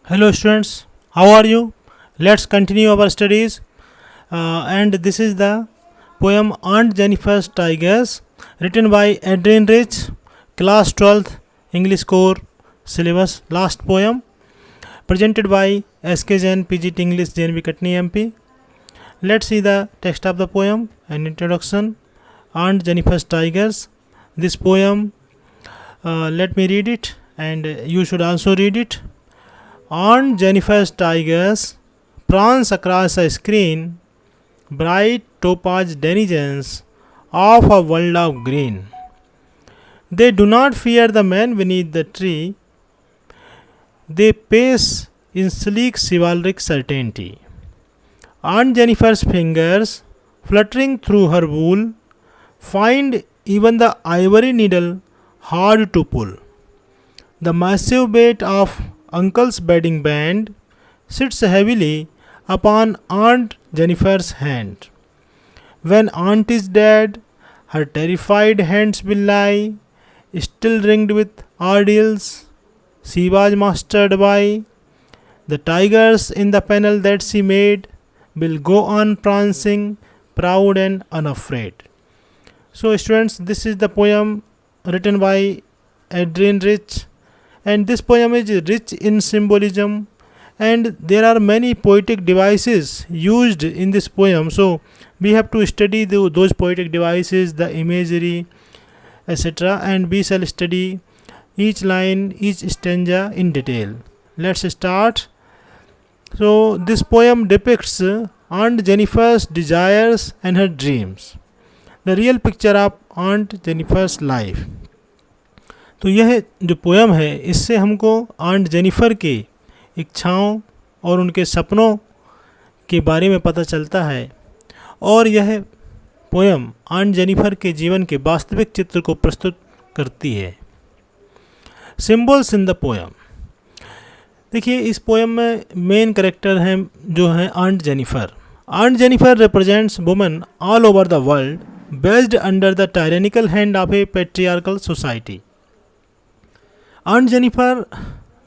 Hello students, how are you? Let's continue our studies. And this is the poem Aunt Jennifer's Tigers, written by Adrian Rich, class 12th English core syllabus. Last poem presented by SK Jain PGT English JNB Katni MP. Let's see the text of the poem and introduction. Aunt Jennifer's Tigers. This poem, let me read it and you should also read it. Aunt Jennifer's tigers prance across a screen, bright topaz denizens of a world of green. They do not fear the man beneath the tree, they pace in sleek chivalric certainty. Aunt Jennifer's fingers, fluttering through her wool, find even the ivory needle hard to pull. The massive weight of Uncle's bedding band sits heavily upon Aunt Jennifer's hand. When Aunt is dead, her terrified hands will lie, still ringed with ordeals she was mastered by. The tigers in the panel that she made will go on prancing, proud and unafraid. So, students, this is the poem written by Adrian Rich, and this poem is rich in symbolism, and there are many poetic devices used in this poem. So, we have to study those poetic devices, the imagery, etc., and we shall study each line, each stanza in detail. Let's start. So, this poem depicts Aunt Jennifer's desires and her dreams, the real picture of Aunt Jennifer's life. तो यह जो poem है इससे हमको aunt Jennifer के इच्छाओं और उनके सपनों के बारे में पता चलता है, और यह पोयम आंट जेनिफर के जीवन के वास्तविक चित्र को प्रस्तुत करती है. Symbols in the poem. देखिए, इस पोयम में मेन कैरेक्टर हैं जो हैं Aunt Jennifer. Aunt Jennifer represents women all over the world based under the tyrannical hand of a patriarchal society. Aunt Jennifer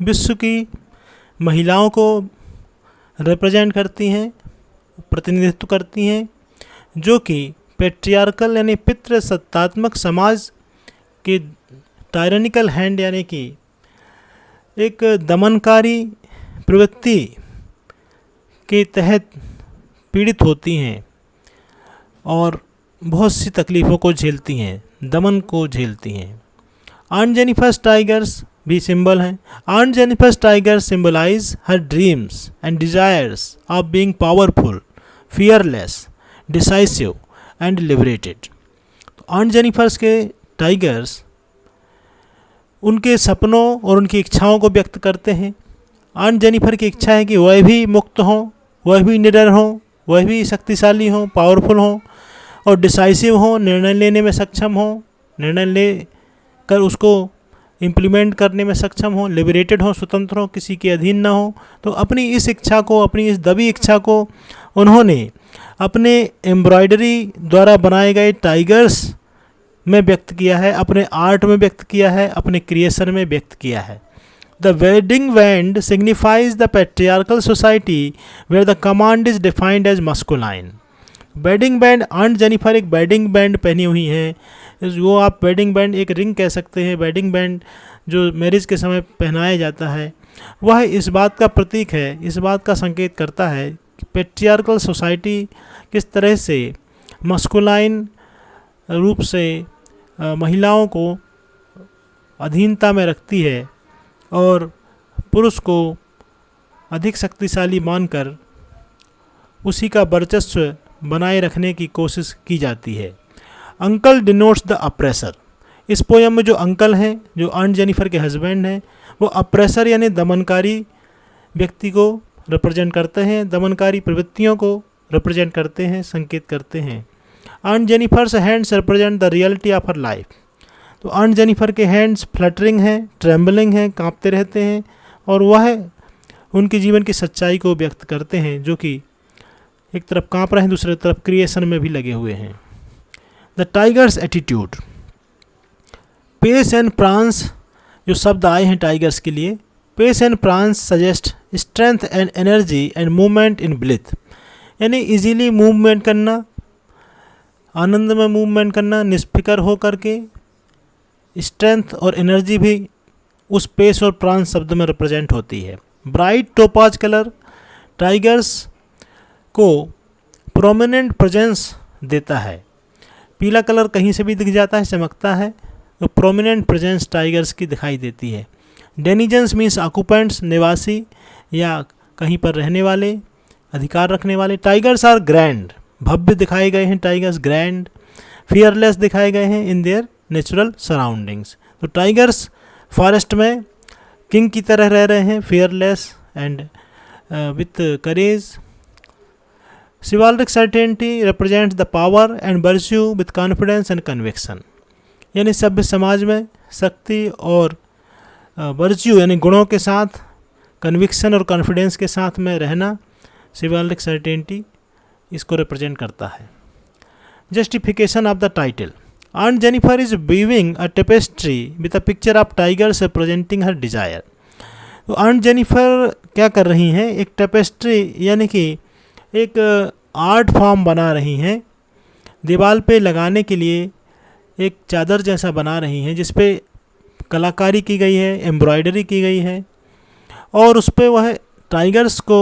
विश्व की महिलाओं को रिप्रेजेंट करती हैं, प्रतिनिधित्व करती हैं, जो कि पेट्रियार्कल यानी पितृसत्तात्मक समाज के टायरेनिकल हैंड यानी कि एक दमनकारी प्रवृत्ति के तहत पीड़ित होती हैं और बहुत सी तकलीफ़ों को झेलती हैं, दमन को झेलती हैं. Aunt Jennifer's tigers भी सिंबल हैं. Aunt Jennifer's tigers symbolize her dreams and desires of being powerful, fearless, decisive and liberated. Aunt Jennifer's के टाइगर्स उनके सपनों और उनकी इच्छाओं को व्यक्त करते हैं. Aunt Jennifer की इच्छा है कि वह भी मुक्त हों, वह भी निडर हों, वह भी शक्तिशाली हों, पावरफुल हों और डिसाइसिव हों, निर्णय लेने में सक्षम हों, निर्णय ले कर उसको इम्प्लीमेंट करने में सक्षम हो, लिबरेटेड हो, स्वतंत्र हो, किसी के अधीन ना हो. तो अपनी इस इच्छा को, अपनी इस दबी इच्छा को उन्होंने अपने एम्ब्रॉयडरी द्वारा बनाए गए टाइगर्स में व्यक्त किया है, अपने आर्ट में व्यक्त किया है, अपने क्रिएशन में व्यक्त किया है. The wedding band signifies the patriarchal society where the command is defined as masculine. Wedding band, aunt Jennifer एक वेडिंग बैंड पहनी हुई है. वो आप वेडिंग बैंड एक रिंग कह सकते हैं. वेडिंग बैंड जो मैरिज के समय पहनाया जाता है वह इस बात का प्रतीक है, इस बात का संकेत करता है कि पेट्रियार्कल सोसाइटी किस तरह से मस्कुलाइन रूप से महिलाओं को अधीनता में रखती है और पुरुष को अधिक शक्तिशाली मानकर उसी का वर्चस्व बनाए रखने की कोशिश की जाती है. Uncle denotes the oppressor. इस पोयम में जो अंकल हैं, जो आंट जेनिफर के हस्बैंड हैं, वो अप्रेसर यानी दमनकारी व्यक्ति को रिप्रेजेंट करते हैं, दमनकारी प्रवृत्तियों को रिप्रेजेंट करते हैं, संकेत करते हैं. Aunt Jennifer's hands represent the reality of her life. तो आंट जेनिफर के हैंड्स फ्लटरिंग हैं, ट्रेम्बलिंग हैं, कांपते रहते हैं और वह उनके जीवन की सच्चाई को व्यक्त करते हैं, जो कि एक तरफ कांप रहे हैं, दूसरी तरफ क्रिएशन में भी लगे हुए हैं. The tiger's attitude. Pace and prance जो शब्द आए हैं टाइगर्स के लिए, pace and prance suggest strength and energy and movement in blithe, यानी इजीली मूवमेंट करना, आनंद में मूवमेंट करना, निष्फिकर हो करके, स्ट्रेंथ और एनर्जी भी उस पेस और प्रांस शब्द में रिप्रेजेंट होती है। ब्राइट टोपाज कलर टाइगर्स को प्रोमिनेंट प्रेजेंस देता है। पीला कलर कहीं से भी दिख जाता है, चमकता है, तो प्रोमिनेंट प्रेजेंस टाइगर्स की दिखाई देती है। डेनिजन्स मीन्स ऑक्यूपेंट्स, निवासी या कहीं पर रहने वाले, अधिकार रखने वाले। टाइगर्स आर ग्रैंड, भव्य दिखाए गए हैं टाइगर्स, ग्रैंड। फियरलेस दिखाए गए हैं इन देयर नेचुरल सराउंडिंग्स। तो टाइगर्स फॉरेस्ट में किंग की तरह रह रहे हैं, fearless and with courage. Chivalric certainty represents the power and virtue with confidence and conviction, यानी सभ्य समाज में शक्ति और वर्च्यू यानी गुणों के साथ, कन्विक्शन और कॉन्फिडेंस के साथ में रहना, chivalric certainty इसको रिप्रेजेंट करता है। Justification of the title, Aunt Jennifer is weaving a tapestry with a picture of tigers representing her desire। तो आंट जेनिफर क्या कर रही हैं, एक टेपेस्ट्री यानी कि एक आर्ट फॉर्म बना रही हैं, दीवार पे लगाने के लिए एक चादर जैसा बना रही हैं जिस पे कलाकारी की गई है, एम्ब्रॉयडरी की गई है, और उस पे वह टाइगर्स को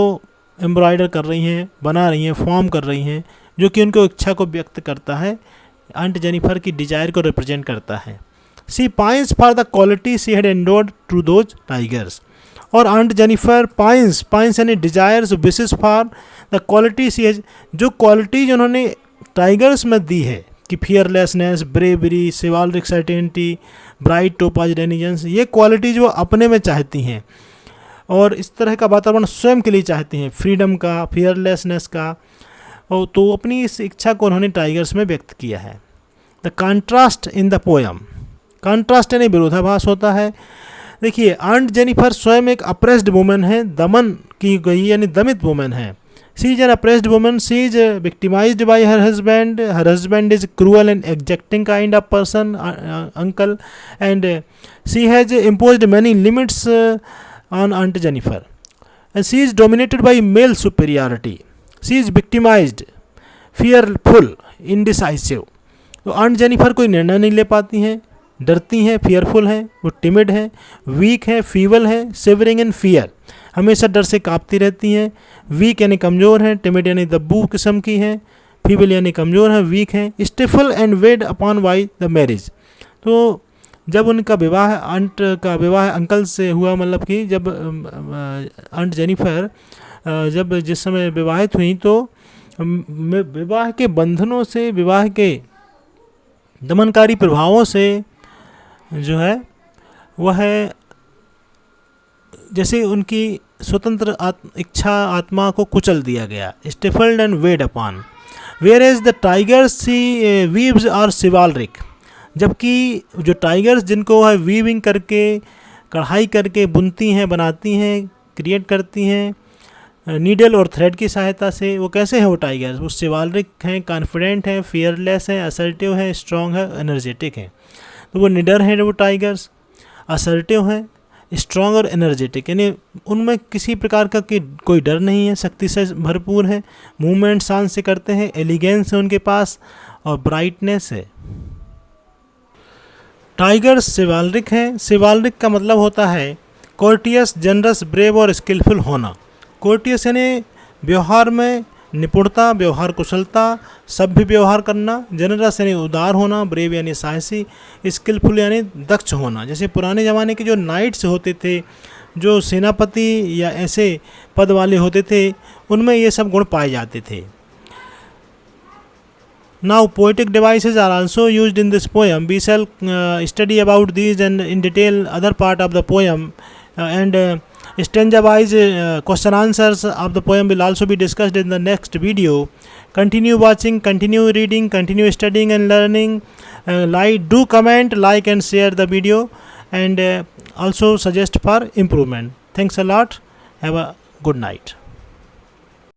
एम्ब्रॉयडर कर रही हैं, बना रही हैं, फॉर्म कर रही हैं, जो कि उनको इच्छा को व्यक्त करता है, आंट जेनिफर की डिजायर को रिप्रेजेंट करता है। She pines for the quality she had endowed to those tigers, और आंट जेनिफर पाइंस यानी desires, wishes for the quality she has, जो क्वालिटीज उन्होंने टाइगर्स में दी है कि fearlessness, bravery, chivalric certainty, bright topaz denizens, ये क्वालिटीज वो अपने में चाहती हैं और इस तरह का वातावरण स्वयं के लिए चाहती हैं, फ्रीडम का, फियरलेसनेस का, और तो अपनी इस इच्छा को उन्होंने टाइगर्स में व्यक्त किया है। The contrast in the poem, contrast यानी विरोधाभास होता है। देखिए, आंट जेनिफर स्वयं एक अप्रेस्ड वुमेन है, दमन की गई यानी दमित वुमेन है। She is an oppressed women, she is victimised by her husband is cruel and exacting kind of person, uncle, and she has imposed many limits on Aunt Jennifer, and she is dominated by male superiority, she is victimised, fearful, indecisive. तो aunt Jennifer कोई निर्णय नहीं ले पाती हैं, डरती हैं, fearful हैं, वो टिमिड हैं, वीक हैं, फीवल हैं, सिवरिंग इन फियर, हमेशा डर से कांपती रहती हैं। वीक यानी कमज़ोर हैं, टिमिड यानी दब्बू किस्म की हैं, फीवल यानी कमज़ोर हैं, वीक हैं, stifled and weighed upon by the marriage. तो जब उनका विवाह, आंट का विवाह अंकल से हुआ, मतलब कि जब आंट जेनिफर जब जिस समय विवाहित हुई तो विवाह के बंधनों से, विवाह के दमनकारी प्रभावों से जो है वह जैसे उनकी स्वतंत्र इच्छा आत्मा को कुचल दिया गया, stifled and weighed upon. Whereas the tigers she weaves are chivalric, जबकि जो टाइगर्स जिनको वह वीविंग करके, कढ़ाई करके बुनती हैं, बनाती हैं, क्रिएट करती हैं नीडल और थ्रेड की सहायता से, वो कैसे हैं वो टाइगर्स, वो चिवाल्रिक हैं, कॉन्फिडेंट हैं, फियरलेस हैं, असर्टिव हैं, स्ट्रॉन्ग है, एनर्जेटिक हैं। तो वो निडर हैं वो टाइगर्स, असर्टिव हैं, स्ट्रॉन्ग और एनर्जेटिक, यानी उनमें किसी प्रकार का कोई डर नहीं है, शक्ति से भरपूर है, मूवमेंट शान से करते हैं, एलिगेंस है उनके पास और ब्राइटनेस है। टाइगर्स चिवाल्रिक हैं। चिवाल्रिक का मतलब होता है कोर्टियस, जनरस, ब्रेव और स्किलफुल होना। कोर्टियस यानी व्यवहार में निपुणता, व्यवहार कुशलता, सभ्य व्यवहार करना, जनरस यानी उदार होना, ब्रेव यानी साहसी, स्किलफुल यानी दक्ष होना। जैसे पुराने ज़माने के जो नाइट्स होते थे, जो सेनापति या ऐसे पद वाले होते थे, उनमें ये सब गुण पाए जाते थे। Now poetic devices are also used in this poem. We shall study about these and in detail other part of the poem, and stanza-wise question answers of the poem will also be discussed in the next video. Continue watching, continue reading, continue studying and learning. Do comment, like and share the video, and also suggest for improvement. Thanks a lot. Have a good night.